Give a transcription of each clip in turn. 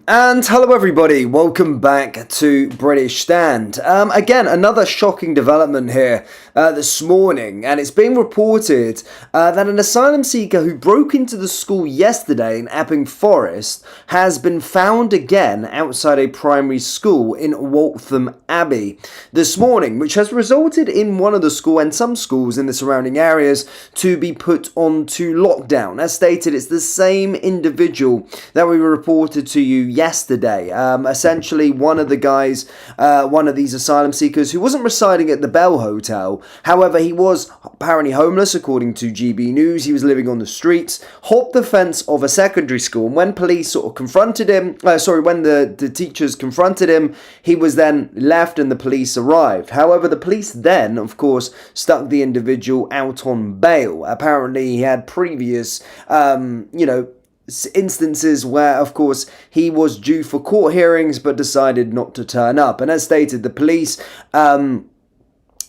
And hello everybody, welcome back to British Stand. Again, another shocking development here this morning, and it's being reported that an asylum seeker who broke into the school yesterday in Epping Forest has been found again outside a primary school in Waltham Abbey this morning, which has resulted in one of the school and some schools in the surrounding areas to be put onto lockdown. As stated, it's the same individual that we reported to you yesterday. Essentially, one of the guys, one of these asylum seekers who wasn't residing at the Bell Hotel. However, he was apparently homeless, according to GB News. He was living on the streets, hopped the fence of a secondary school, and when police sort of confronted him, when the teachers confronted him, he was then left and the police arrived. However, the police then, of course, stuck the individual out on bail. Apparently, he had previous, instances where, of course, he was due for court hearings but decided not to turn up. And as stated, the police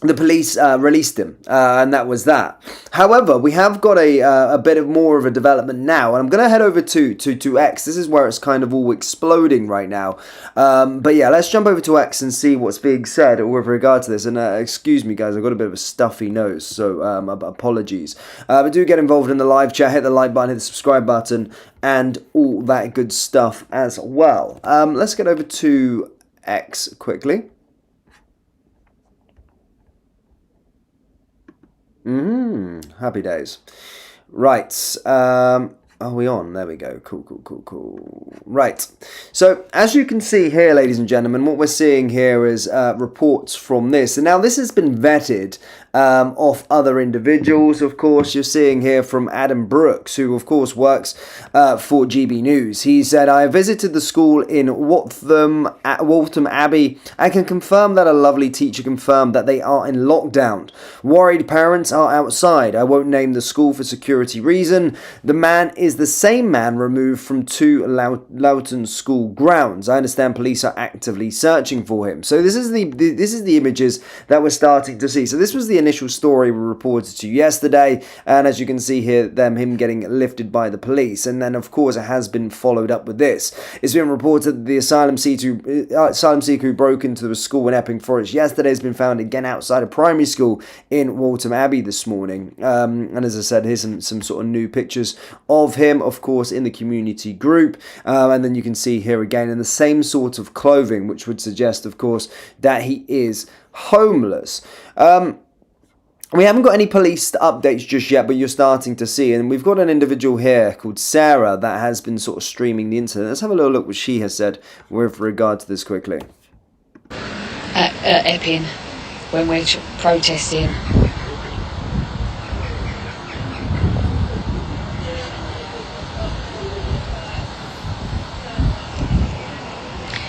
released him, and that was that. However, we have got a bit of more of a development now, and I'm going to head over to X. This is where it's kind of all exploding right now. But yeah, let's jump over to X and see what's being said with regard to this. And excuse me, guys, I've got a bit of a stuffy nose, so apologies. But do get involved in the live chat, hit the like button, hit the subscribe button, and all that good stuff as well. Let's get over to X quickly. Happy days. Right. Are we on? There we go. Cool. Right. So, as you can see here, ladies and gentlemen, what we're seeing here is reports from this. And now this has been vetted off other individuals. Of course, you're seeing here from Adam Brooks, who, of course, works for GB News. He said, I visited the school in Waltham Abbey. I can confirm that a lovely teacher confirmed that they are in lockdown. Worried parents are outside. I won't name the school for security reason. The man is the same man removed from two Loughton school grounds. I understand police are actively searching for him. So this is the images that we're starting to see. So this was the initial story we reported to you yesterday, and as you can see here, him getting lifted by the police. And then, of course, it has been followed up with this. It's been reported that the asylum seeker who broke into the school in Epping Forest yesterday has been found again outside a primary school in Waltham Abbey this morning. And as I said, here's some sort of new pictures of him, of course, in the community group. And then you can see here again in the same sort of clothing, which would suggest, of course, that he is homeless. We haven't got any police updates just yet, but you're starting to see. And we've got an individual here called Sarah that has been sort of streaming the incident. Let's have a little look what she has said with regard to this quickly. At Epping, when we're protesting.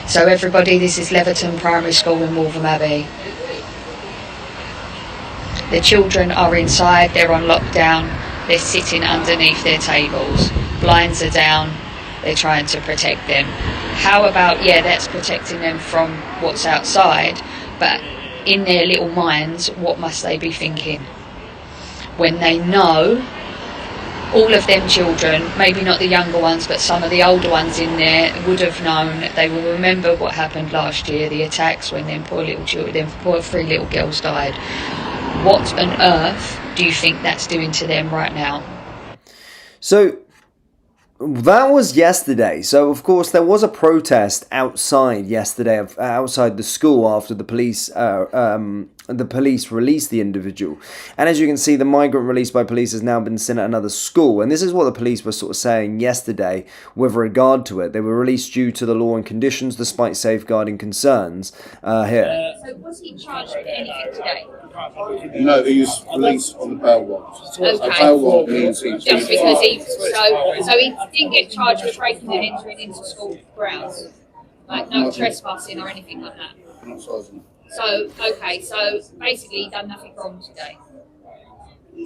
So everybody, this is Leverton Primary School in Waltham Abbey. The children are inside, they're on lockdown, they're sitting underneath their tables, blinds are down, they're trying to protect them. How about, that's protecting them from what's outside, but in their little minds, what must they be thinking? When they know all of them children, maybe not the younger ones, but some of the older ones in there would have known, they will remember what happened last year, the attacks when them poor little children, them poor 3 little girls died. What on earth do you think that's doing to them right now? So that was yesterday. So of course there was a protest outside yesterday, outside the school after the police released the individual. And as you can see, the migrant released by police has now been sent at another school. And this is what the police were sort of saying yesterday with regard to it. They were released due to the law and conditions despite safeguarding concerns here. So was he charged with anything today? No, he was released on the bail warrant. Okay. A bail warrant means he's just because he didn't get charged with breaking and entering into school grounds, like no trespassing or anything like that. Not sizing. So basically he done nothing wrong today.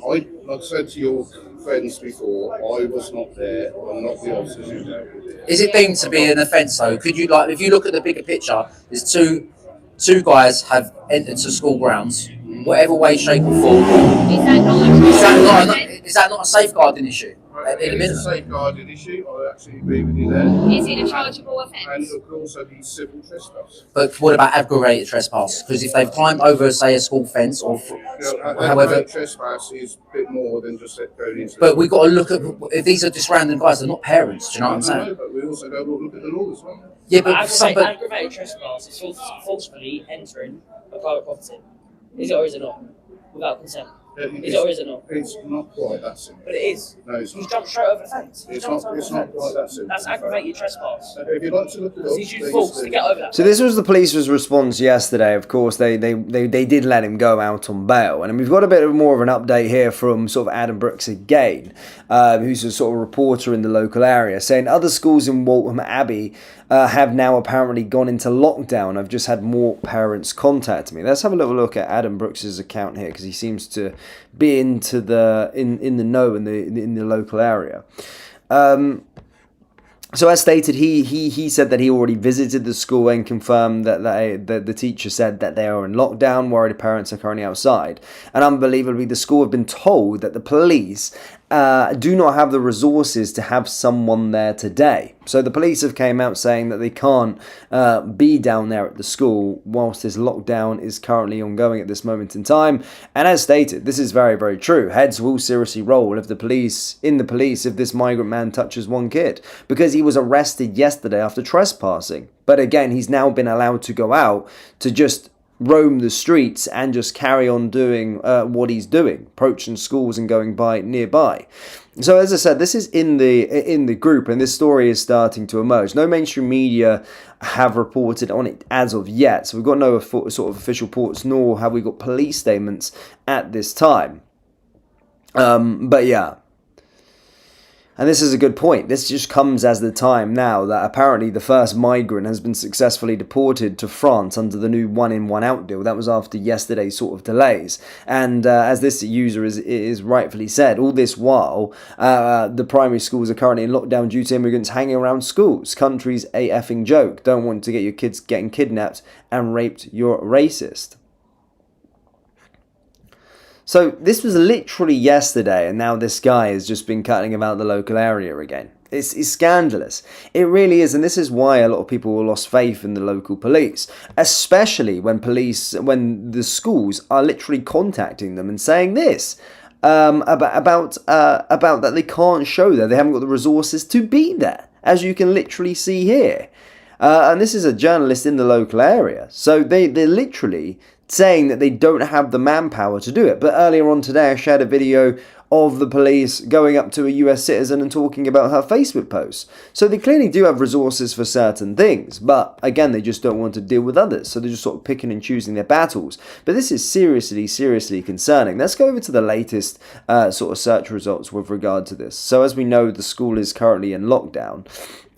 Like I said to your friends before, I was not there. I'm not the officers who dealt with it. Is it deemed to be an offence though? Could you, if you look at the bigger picture, there's two guys have entered to school grounds. whatever way, shape or form. Is that not a safeguarding issue? At the It is a minimum. safeguarding issue. I actually agree with you there. Is it a chargeable And offence? it could also be civil trespass. But what about aggravated trespass? Because if they've climbed over, say, a school fence or however. Aggravated trespass is a bit more than just going into. But we've got to look at if these are just random guys. They're not parents. Do you know what I'm saying? No, but we also got to look at the law as well. Yeah, but aggravated trespass is forcefully entering a private property. Is it or is it not? Without consent. Is it or is it not? It's not quite that simple. But it is. No, it's You not. jumped straight over the fence. It's not quite that simple. That's aggravated trespass. If you'd like to look at Because he's used force to get over that. So this was the police's response yesterday. Of course, they did let him go out on bail. And we've got a bit more of an update here from sort of Adam Brooks again, who's a sort of reporter in the local area, saying other schools in Waltham Abbey have now apparently gone into lockdown. I've just had more parents contact me. Let's have a little look at Adam Brooks's account here, because he seems to be into the in the know in the local area. So as stated, he said that he already visited the school and confirmed that the teacher said that they are in lockdown. Worried parents are currently outside. And unbelievably, the school have been told that the police do not have the resources to have someone there today. So the police have came out saying that they can't be down there at the school whilst this lockdown is currently ongoing at this moment in time. And as stated, this is very, very true. Heads will seriously roll if if this migrant man touches one kid, because he was arrested yesterday after trespassing. But again, he's now been allowed to go out to just roam the streets and just carry on doing what he's doing, approaching schools and going by nearby. So as I said, this is in the group, and this story is starting to emerge. No mainstream media have reported on it as of yet, so we've got no sort of official reports, nor have we got police statements at this time. But yeah. And this is a good point. This just comes as the time now that apparently the first migrant has been successfully deported to France under the new one-in, one-out deal. That was after yesterday's sort of delays. And as this user is rightfully said, all this while, the primary schools are currently in lockdown due to immigrants hanging around schools. Country's a effing joke. Don't want to get your kids getting kidnapped and raped. You're racist. So this was literally yesterday, and now this guy has just been cutting about the local area again. It's scandalous. It really is, and this is why a lot of people lost faith in the local police, especially when the schools are literally contacting them and saying this about that they can't show there. They haven't got the resources to be there, as you can literally see here. And this is a journalist in the local area, so they're literally saying that they don't have the manpower to do it. But earlier on today, I shared a video of the police going up to a US citizen and talking about her Facebook posts. So they clearly do have resources for certain things, but again, they just don't want to deal with others. So they're just sort of picking and choosing their battles. But this is seriously, seriously concerning. Let's go over to the latest sort of search results with regard to this. So as we know, the school is currently in lockdown.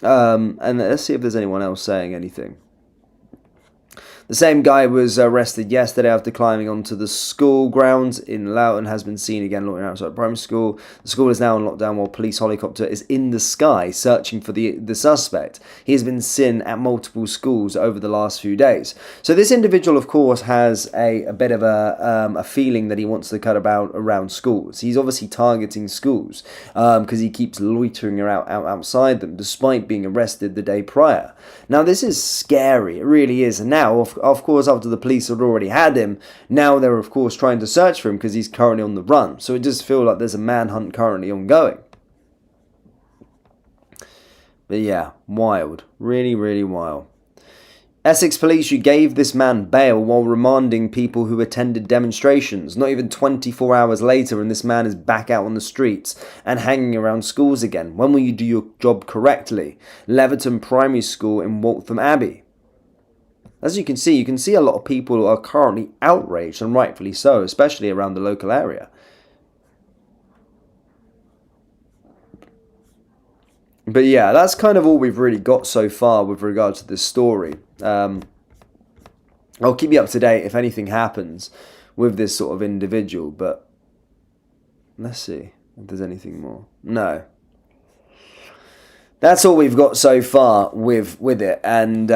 And let's see if there's anyone else saying anything. The same guy was arrested yesterday after climbing onto the school grounds in Loughton, has been seen again looking outside primary school. The school is now in lockdown while police helicopter is in the sky searching for the suspect. He has been seen at multiple schools over the last few days. So this individual, of course, has a bit of a feeling that he wants to cut about around schools. He's obviously targeting schools because he keeps loitering around outside them despite being arrested the day prior. Now this is scary, it really is. And now, of course, after the police had already had him, now they're of course trying to search for him because he's currently on the run. So it does feel like there's a manhunt currently ongoing. But yeah, wild. Really, really wild. Essex police, you gave this man bail while remanding people who attended demonstrations. Not even 24 hours later, and this man is back out on the streets and hanging around schools again. When will you do your job correctly? Leverton Primary School in Waltham Abbey. As you can see a lot of people who are currently outraged, and rightfully so, especially around the local area. But yeah, that's kind of all we've really got so far with regard to this story. I'll keep you up to date if anything happens with this sort of individual, but let's see if there's anything more. No. That's all we've got so far with it, and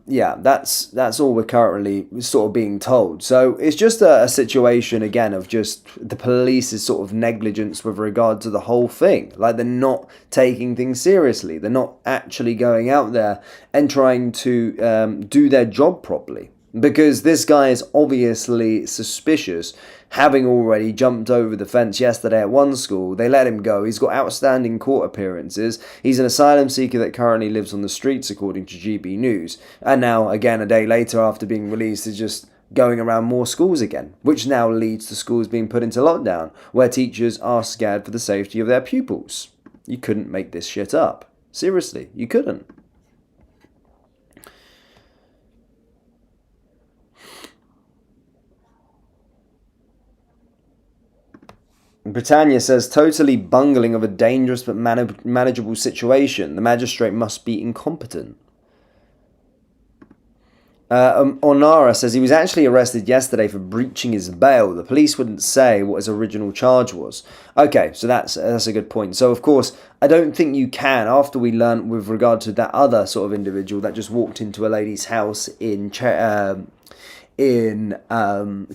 yeah, that's all we're currently sort of being told. So it's just a situation again of just the police's sort of negligence with regard to the whole thing. Like, they're not taking things seriously. They're not actually going out there and trying to do their job properly. Because this guy is obviously suspicious, having already jumped over the fence yesterday at one school. They let him go. He's got outstanding court appearances. He's an asylum seeker that currently lives on the streets, according to GB News. And now, again, a day later after being released, is just going around more schools again, which now leads to schools being put into lockdown, where teachers are scared for the safety of their pupils. You couldn't make this shit up. Seriously, you couldn't. Britannia says, totally bungling of a dangerous but manageable situation. The magistrate must be incompetent. Onara says he was actually arrested yesterday for breaching his bail. The police wouldn't say what his original charge was. Okay, so that's a good point. So, of course, I don't think you can, after we learnt with regard to that other sort of individual that just walked into a lady's house in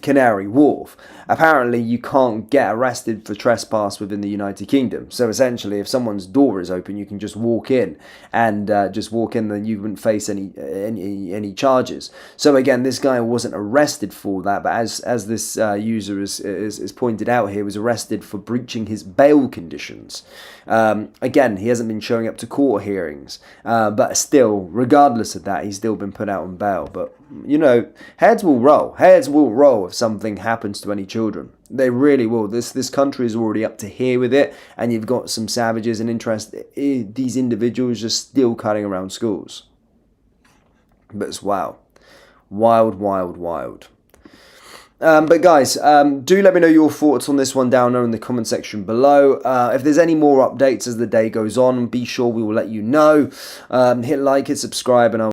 Canary Wharf. Apparently, you can't get arrested for trespass within the United Kingdom. So essentially, if someone's door is open, you can just walk in, and then you wouldn't face any charges. So again, this guy wasn't arrested for that, but as this user is pointed out here, was arrested for breaching his bail conditions. Again, he hasn't been showing up to court hearings, but still, regardless of that, he's still been put out on bail. But you know, heads will roll. Heads will roll if something happens to any children. They really will. This country is already up to here with it, and you've got some savages and these individuals just still cutting around schools. But it's wild. Wild, wild, wild. But guys, do let me know your thoughts on this one down there in the comment section below. If there's any more updates as the day goes on, be sure we will let you know. Hit like, hit subscribe, and I'll